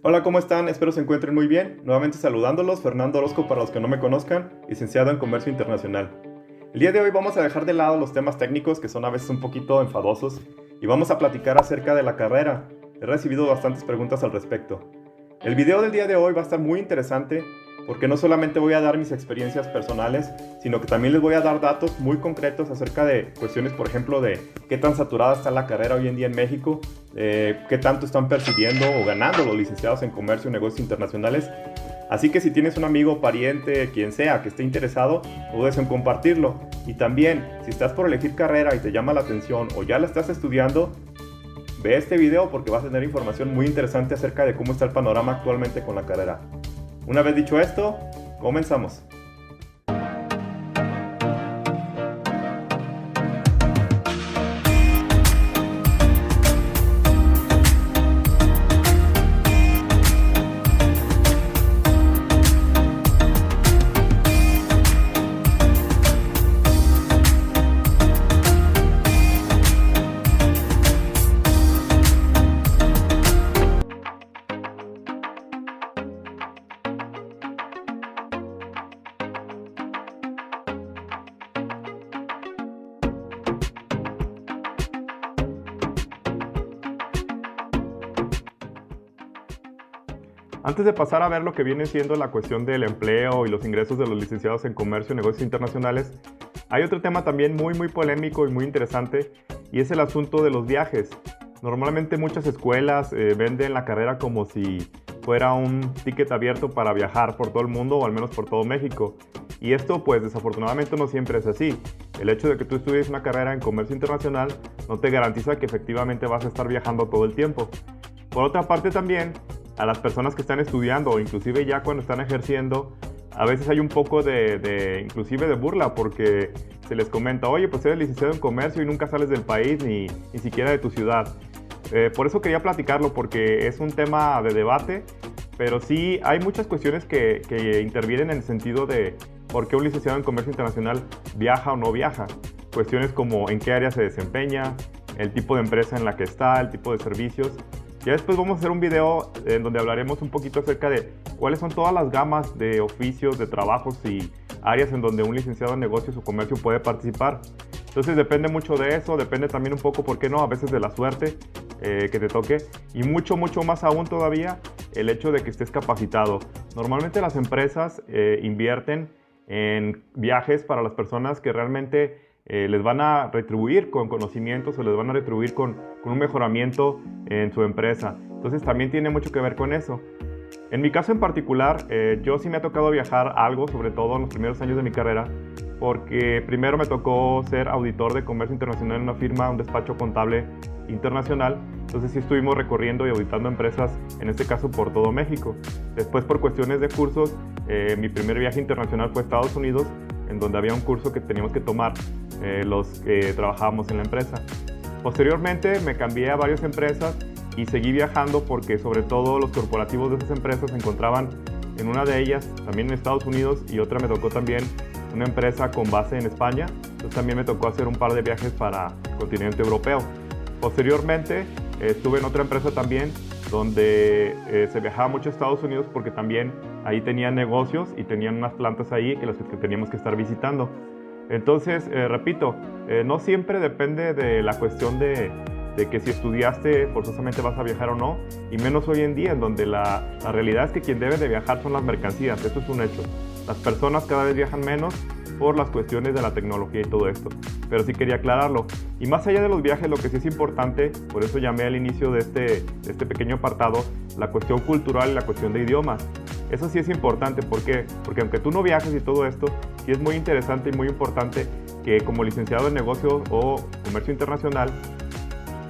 Hola, ¿cómo están? Espero se encuentren muy bien. Nuevamente saludándolos, Fernando Orozco para los que no me conozcan, licenciado en Comercio Internacional. El día de hoy vamos a dejar de lado los temas técnicos que son a veces un poquito enfadosos y vamos a platicar acerca de la carrera. He recibido bastantes preguntas al respecto. El video del día de hoy va a estar muy interesante porque no solamente voy a dar mis experiencias personales, sino que también les voy a dar datos muy concretos acerca de cuestiones, por ejemplo, de qué tan saturada está la carrera hoy en día en México, qué tanto están percibiendo o ganando los licenciados en Comercio y Negocios Internacionales. Así que si tienes un amigo, pariente, quien sea que esté interesado, no dudes en compartirlo. Y también, si estás por elegir carrera y te llama la atención o ya la estás estudiando, ve este video porque vas a tener información muy interesante acerca de cómo está el panorama actualmente con la carrera. Una vez dicho esto, comenzamos. Antes de pasar a ver lo que viene siendo la cuestión del empleo y los ingresos de los licenciados en Comercio y Negocios Internacionales, hay otro tema también muy polémico y muy interesante, y es el asunto de los viajes. Normalmente muchas escuelas venden la carrera como si fuera un ticket abierto para viajar por todo el mundo o al menos por todo México. Y esto pues desafortunadamente no siempre es así. El hecho de que tú estudies una carrera en Comercio Internacional no te garantiza que efectivamente vas a estar viajando todo el tiempo. Por otra parte también, a las personas que están estudiando o inclusive ya cuando están ejerciendo, a veces hay un poco inclusive de burla porque se les comenta, oye, pues eres licenciado en comercio y nunca sales del país ni siquiera de tu ciudad. Por eso quería platicarlo porque es un tema de debate, pero sí hay muchas cuestiones que intervienen en el sentido de por qué un licenciado en comercio internacional viaja o no viaja. Cuestiones como en qué área se desempeña, el tipo de empresa en la que está, el tipo de servicios. Ya después vamos a hacer un video en donde hablaremos un poquito acerca de cuáles son todas las gamas de oficios, de trabajos y áreas en donde un licenciado en negocios o comercio puede participar. Entonces depende mucho de eso, depende también un poco, ¿por qué no?, a veces de la suerte que te toque y mucho más aún todavía el hecho de que estés capacitado. Normalmente las empresas invierten en viajes para las personas que realmente les van a retribuir con conocimientos o les van a retribuir con un mejoramiento en su empresa. Entonces también tiene mucho que ver con eso. En mi caso en particular, yo sí me ha tocado viajar algo, sobre todo en los primeros años de mi carrera, porque primero me tocó ser auditor de comercio internacional en una firma, un despacho contable internacional. Entonces sí estuvimos recorriendo y auditando empresas, en este caso por todo México. Después, por cuestiones de cursos, mi primer viaje internacional fue a Estados Unidos, en donde había un curso que teníamos que tomar los que trabajábamos en la empresa. Posteriormente me cambié a varias empresas y seguí viajando porque sobre todo los corporativos de esas empresas se encontraban en una de ellas también en Estados Unidos y otra me tocó también una empresa con base en España. Entonces también me tocó hacer un par de viajes para el continente europeo. Posteriormente estuve en otra empresa también donde se viajaba mucho a Estados Unidos porque también ahí tenían negocios y tenían unas plantas ahí que las que teníamos que estar visitando. Entonces, repito, no siempre depende de la cuestión de que si estudiaste forzosamente vas a viajar o no, y menos hoy en día en donde la realidad es que quien debe de viajar son las mercancías, eso es un hecho. Las personas cada vez viajan menos por las cuestiones de la tecnología y todo esto, pero sí quería aclararlo. Y más allá de los viajes, lo que sí es importante, por eso llamé al inicio de este pequeño apartado, la cuestión cultural y la cuestión de idiomas. Eso sí es importante, ¿por qué? Porque aunque tú no viajes y todo esto, sí es muy interesante y muy importante que como licenciado en negocio o comercio internacional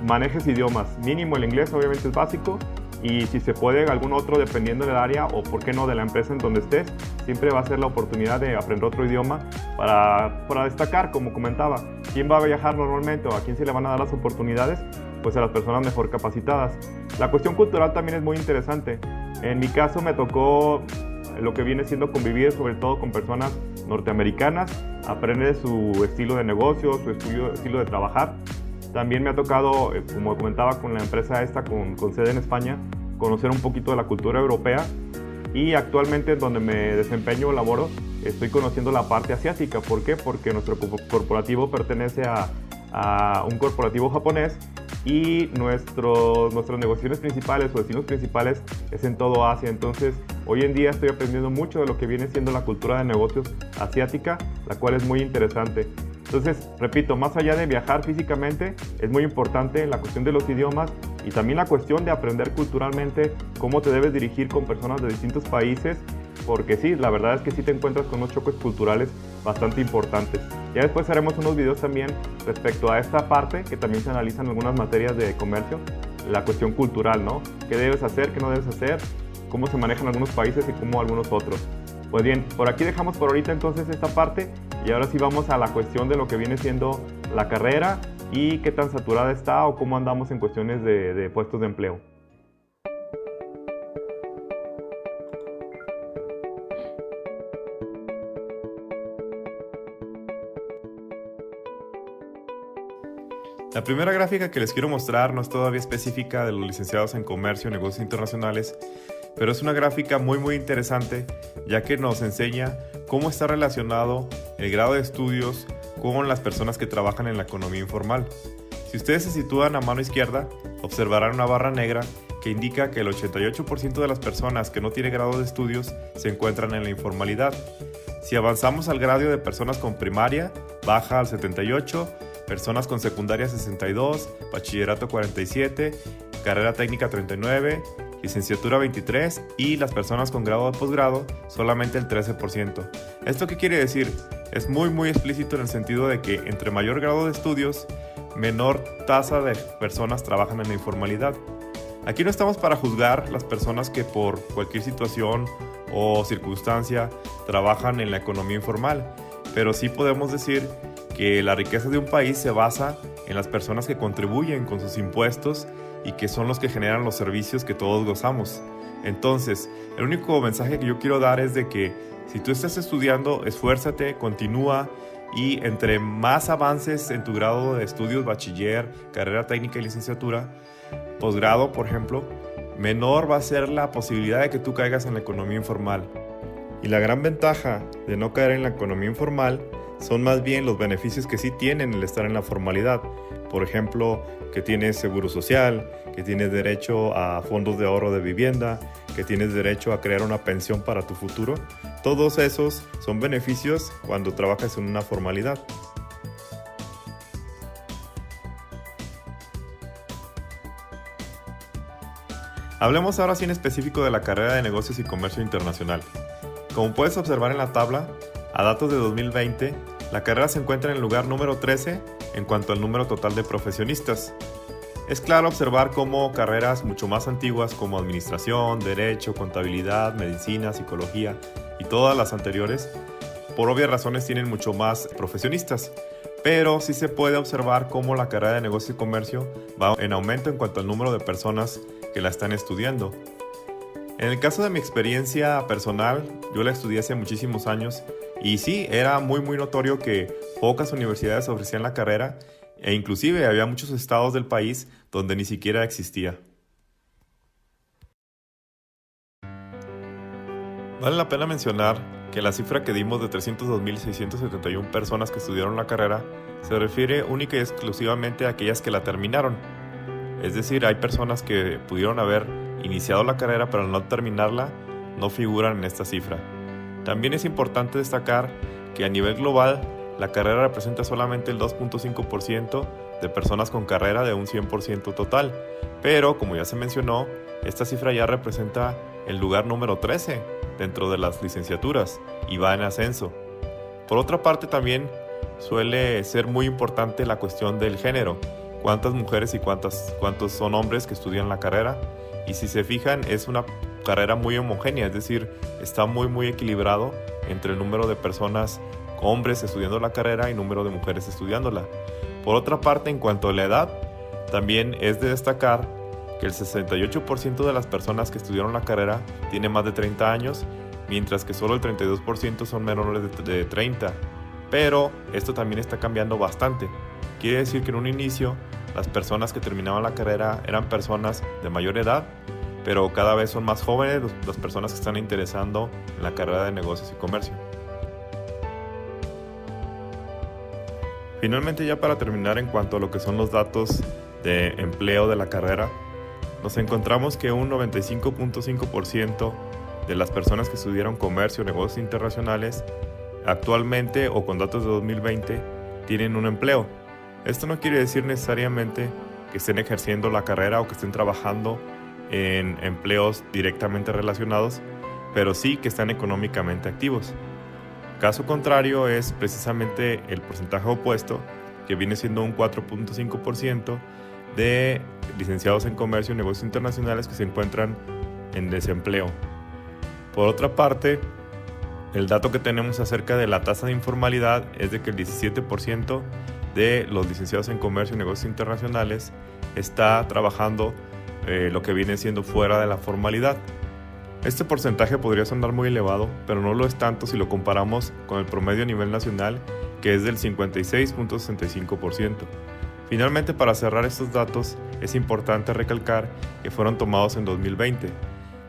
manejes idiomas. Mínimo el inglés obviamente es básico y si se puede algún otro dependiendo del área o por qué no de la empresa en donde estés, siempre va a ser la oportunidad de aprender otro idioma para destacar, como comentaba. ¿Quién va a viajar normalmente o a quién se le van a dar las oportunidades? Pues a las personas mejor capacitadas. La cuestión cultural también es muy interesante. En mi caso me tocó lo que viene siendo convivir sobre todo con personas norteamericanas, aprender su estilo de negocio, su estilo de trabajar. También me ha tocado, como comentaba, con la empresa esta con sede en España, conocer un poquito de la cultura europea, y actualmente en donde me desempeño o laboro estoy conociendo la parte asiática. ¿Por qué? Porque nuestro corporativo pertenece a un corporativo japonés, y nuestras negociaciones principales o destinos principales es en todo Asia. Entonces hoy en día estoy aprendiendo mucho de lo que viene siendo la cultura de negocios asiática, la cual es muy interesante. Entonces, repito, más allá de viajar físicamente, es muy importante la cuestión de los idiomas y también la cuestión de aprender culturalmente cómo te debes dirigir con personas de distintos países, porque sí, la verdad es que sí te encuentras con unos choques culturales bastante importantes. Ya después haremos unos videos también respecto a esta parte, que también se analizan algunas materias de comercio, la cuestión cultural, ¿no? ¿Qué debes hacer, qué no debes hacer, cómo se manejan algunos países y cómo algunos otros? Pues bien, por aquí dejamos por ahorita entonces esta parte, y ahora sí vamos a la cuestión de lo que viene siendo la carrera y qué tan saturada está o cómo andamos en cuestiones de puestos de empleo. La primera gráfica que les quiero mostrar no es todavía específica de los licenciados en Comercio y Negocios Internacionales, pero es una gráfica muy interesante, ya que nos enseña cómo está relacionado el grado de estudios con las personas que trabajan en la economía informal. Si ustedes se sitúan a mano izquierda, observarán una barra negra que indica que el 88% de las personas que no tienen grado de estudios se encuentran en la informalidad. Si avanzamos al grado de personas con primaria, baja al 78%, personas con secundaria 62%, bachillerato 47%, carrera técnica 39%, licenciatura 23% y las personas con grado de posgrado solamente el 13%. ¿Esto qué quiere decir? Es muy explícito en el sentido de que entre mayor grado de estudios, menor tasa de personas trabajan en la informalidad. Aquí no estamos para juzgar las personas que por cualquier situación o circunstancia trabajan en la economía informal, pero sí podemos decir que la riqueza de un país se basa en las personas que contribuyen con sus impuestos y que son los que generan los servicios que todos gozamos. Entonces, el único mensaje que yo quiero dar es de que si tú estás estudiando, esfuérzate, continúa, y entre más avances en tu grado de estudios, bachiller, carrera técnica y licenciatura, posgrado, por ejemplo, menor va a ser la posibilidad de que tú caigas en la economía informal. Y la gran ventaja de no caer en la economía informal son más bien los beneficios que sí tienen el estar en la formalidad. Por ejemplo, que tienes seguro social, que tienes derecho a fondos de ahorro de vivienda, que tienes derecho a crear una pensión para tu futuro. Todos esos son beneficios cuando trabajas en una formalidad. Hablemos ahora sí en específico de la carrera de Negocios y Comercio Internacional. Como puedes observar en la tabla, a datos de 2020, la carrera se encuentra en el lugar número 13 en cuanto al número total de profesionistas. Es claro observar cómo carreras mucho más antiguas como administración, derecho, contabilidad, medicina, psicología y todas las anteriores, por obvias razones tienen mucho más profesionistas, pero sí se puede observar cómo la carrera de Negocio y Comercio va en aumento en cuanto al número de personas que la están estudiando. En el caso de mi experiencia personal, yo la estudié hace muchísimos años y sí, era muy notorio que pocas universidades ofrecían la carrera e inclusive había muchos estados del país donde ni siquiera existía. Vale la pena mencionar que la cifra que dimos de 302.671 personas que estudiaron la carrera se refiere única y exclusivamente a aquellas que la terminaron. Es decir, hay personas que pudieron haber iniciado la carrera pero al no terminarla no figuran en esta cifra. También es importante destacar que a nivel global la carrera representa solamente el 2.5% de personas con carrera de un 100% total, pero como ya se mencionó, esta cifra ya representa el lugar número 13 dentro de las licenciaturas y va en ascenso. Por otra parte, también suele ser muy importante la cuestión del género, cuántas mujeres y cuántos son hombres que estudian la carrera, y si se fijan es una carrera muy homogénea, es decir, está muy equilibrado entre el número de personas hombres estudiando la carrera y número de mujeres estudiándola. Por otra parte, en cuanto a la edad, también es de destacar que el 68% de las personas que estudiaron la carrera tiene más de 30 años, mientras que solo el 32% son menores de 30. Pero esto también está cambiando bastante. Quiere decir que en un inicio las personas que terminaban la carrera eran personas de mayor edad, pero cada vez son más jóvenes las personas que están interesando en la carrera de negocios y comercio. Finalmente, ya para terminar, en cuanto a lo que son los datos de empleo de la carrera, nos encontramos que un 95.5% de las personas que estudiaron comercio o negocios internacionales actualmente o con datos de 2020 tienen un empleo. Esto no quiere decir necesariamente que estén ejerciendo la carrera o que estén trabajando en empleos directamente relacionados, pero sí que están económicamente activos. Caso contrario es precisamente el porcentaje opuesto, que viene siendo un 4.5% de licenciados en comercio y negocios internacionales que se encuentran en desempleo. Por otra parte, el dato que tenemos acerca de la tasa de informalidad es de que el 17% de los licenciados en comercio y negocios internacionales está trabajando lo que viene siendo fuera de la formalidad. Este porcentaje podría sonar muy elevado, pero no lo es tanto si lo comparamos con el promedio a nivel nacional, que es del 56.65%. Finalmente, para cerrar estos datos, es importante recalcar que fueron tomados en 2020,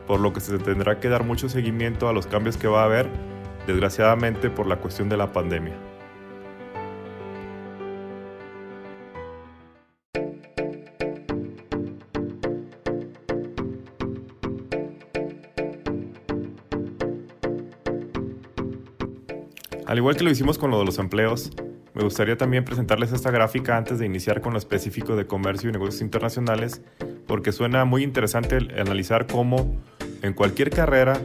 por lo que se tendrá que dar mucho seguimiento a los cambios que va a haber, desgraciadamente por la cuestión de la pandemia. Al igual que lo hicimos con lo de los empleos, me gustaría también presentarles esta gráfica antes de iniciar con lo específico de comercio y negocios internacionales, porque suena muy interesante analizar cómo en cualquier carrera,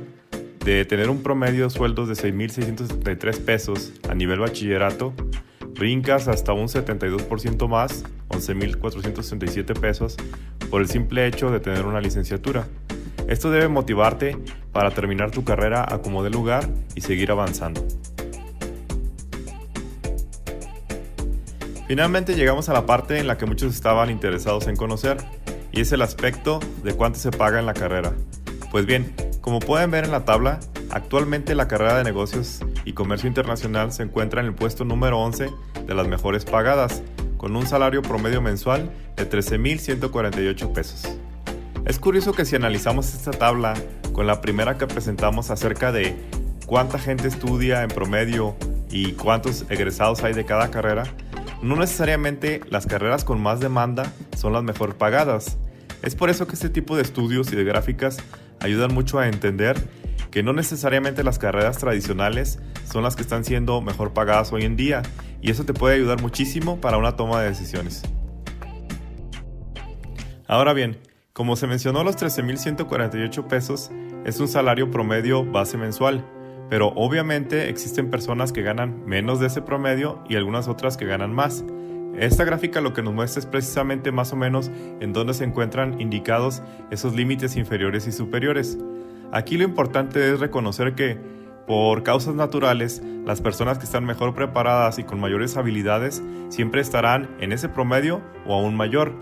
de tener un promedio de sueldos de 6.673 pesos a nivel bachillerato, brincas hasta un 72% más, 11.467 pesos, por el simple hecho de tener una licenciatura. Esto debe motivarte para terminar tu carrera a como dé lugar y seguir avanzando. Finalmente llegamos a la parte en la que muchos estaban interesados en conocer, y es el aspecto de cuánto se paga en la carrera. Pues bien, como pueden ver en la tabla, actualmente la carrera de negocios y comercio internacional se encuentra en el puesto número 11 de las mejores pagadas, con un salario promedio mensual de 13.148 pesos. Es curioso que si analizamos esta tabla con la primera que presentamos acerca de cuánta gente estudia en promedio y cuántos egresados hay de cada carrera, no necesariamente las carreras con más demanda son las mejor pagadas. Es por eso que este tipo de estudios y de gráficas ayudan mucho a entender que no necesariamente las carreras tradicionales son las que están siendo mejor pagadas hoy en día, y eso te puede ayudar muchísimo para una toma de decisiones. Ahora bien, como se mencionó, los 13.148 pesos es un salario promedio base mensual, pero obviamente existen personas que ganan menos de ese promedio y algunas otras que ganan más. Esta gráfica lo que nos muestra es precisamente más o menos en dónde se encuentran indicados esos límites inferiores y superiores. Aquí lo importante es reconocer que, por causas naturales, las personas que están mejor preparadas y con mayores habilidades siempre estarán en ese promedio o aún mayor,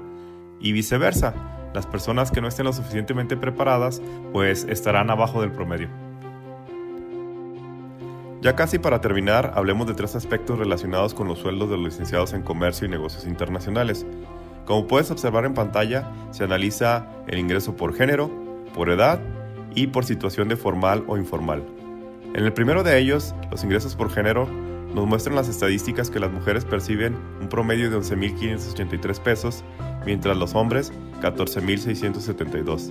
y viceversa, las personas que no estén lo suficientemente preparadas pues estarán abajo del promedio. Ya casi para terminar, hablemos de 3 aspectos relacionados con los sueldos de los licenciados en comercio y negocios internacionales. Como puedes observar en pantalla, se analiza el ingreso por género, por edad y por situación de formal o informal. En el primero de ellos, los ingresos por género, nos muestran las estadísticas que las mujeres perciben un promedio de 11.583 pesos, mientras los hombres 14.672.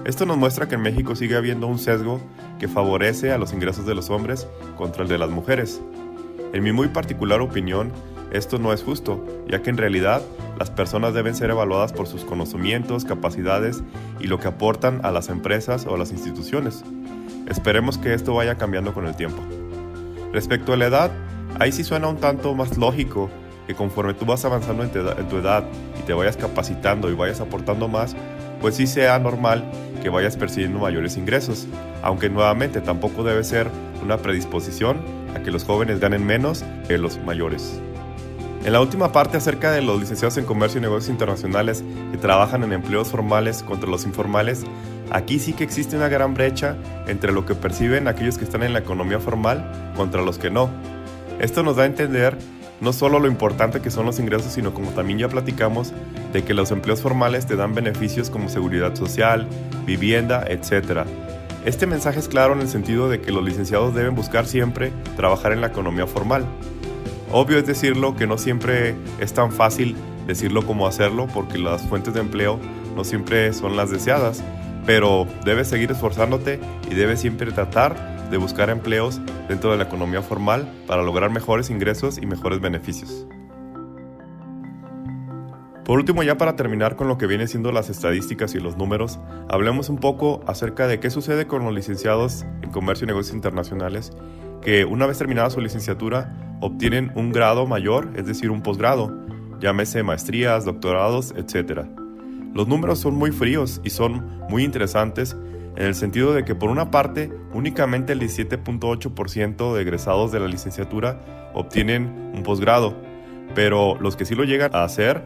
Esto nos muestra que en México sigue habiendo un sesgo que favorece a los ingresos de los hombres contra el de las mujeres. En mi muy particular opinión, esto no es justo, ya que en realidad las personas deben ser evaluadas por sus conocimientos, capacidades y lo que aportan a las empresas o a las instituciones. Esperemos que esto vaya cambiando con el tiempo. Respecto a la edad, ahí sí suena un tanto más lógico que conforme tú vas avanzando en tu edad y te vayas capacitando y vayas aportando más, pues sí sea normal que vayas percibiendo mayores ingresos, aunque nuevamente tampoco debe ser una predisposición a que los jóvenes ganen menos que los mayores. En la última parte acerca de los licenciados en comercio y negocios internacionales que trabajan en empleos formales contra los informales, aquí sí que existe una gran brecha entre lo que perciben aquellos que están en la economía formal contra los que no. Esto nos da a entender no solo lo importante que son los ingresos, sino como también ya platicamos, de que los empleos formales te dan beneficios como seguridad social, vivienda, etc. Este mensaje es claro en el sentido de que los licenciados deben buscar siempre trabajar en la economía formal. Obvio es decirlo que no siempre es tan fácil decirlo como hacerlo, porque las fuentes de empleo no siempre son las deseadas, pero debes seguir esforzándote y debes siempre tratar de buscar empleos dentro de la economía formal para lograr mejores ingresos y mejores beneficios. Por último, ya para terminar con lo que viene siendo las estadísticas y los números, hablemos un poco acerca de qué sucede con los licenciados en Comercio y Negocios Internacionales, que una vez terminada su licenciatura obtienen un grado mayor, es decir, un posgrado, llámese maestrías, doctorados, etc. Los números son muy fríos y son muy interesantes en el sentido de que por una parte, únicamente el 17.8% de egresados de la licenciatura obtienen un posgrado, pero los que sí lo llegan a hacer,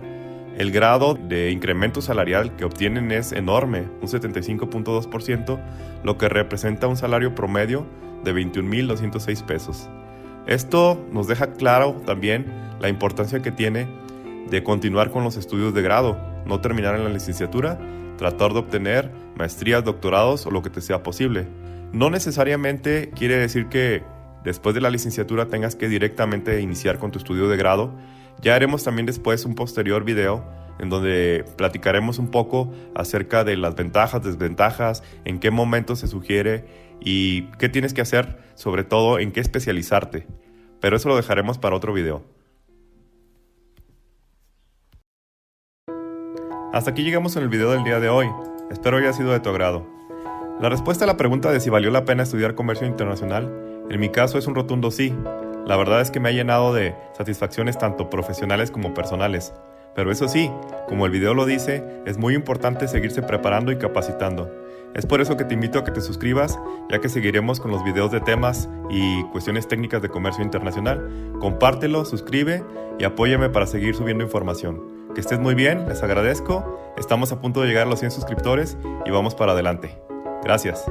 el grado de incremento salarial que obtienen es enorme, un 75.2%, lo que representa un salario promedio de 21,206 pesos. Esto nos deja claro también la importancia que tiene de continuar con los estudios de grado, no terminar en la licenciatura, tratar de obtener maestrías, doctorados o lo que te sea posible. No necesariamente quiere decir que después de la licenciatura tengas que directamente iniciar con tu estudio de grado. Ya haremos también después un posterior video en donde platicaremos un poco acerca de las ventajas, desventajas, en qué momento se sugiere y qué tienes que hacer, sobre todo en qué especializarte. Pero eso lo dejaremos para otro video. Hasta aquí llegamos en el video del día de hoy. Espero haya sido de tu agrado. La respuesta a la pregunta de si valió la pena estudiar comercio internacional, en mi caso es un rotundo sí. La verdad es que me ha llenado de satisfacciones tanto profesionales como personales. Pero eso sí, como el video lo dice, es muy importante seguirse preparando y capacitando. Es por eso que te invito a que te suscribas, ya que seguiremos con los videos de temas y cuestiones técnicas de comercio internacional. Compártelo, suscribe y apóyame para seguir subiendo información. Que estés muy bien, les agradezco. Estamos a punto de llegar a los 100 suscriptores y vamos para adelante. Gracias.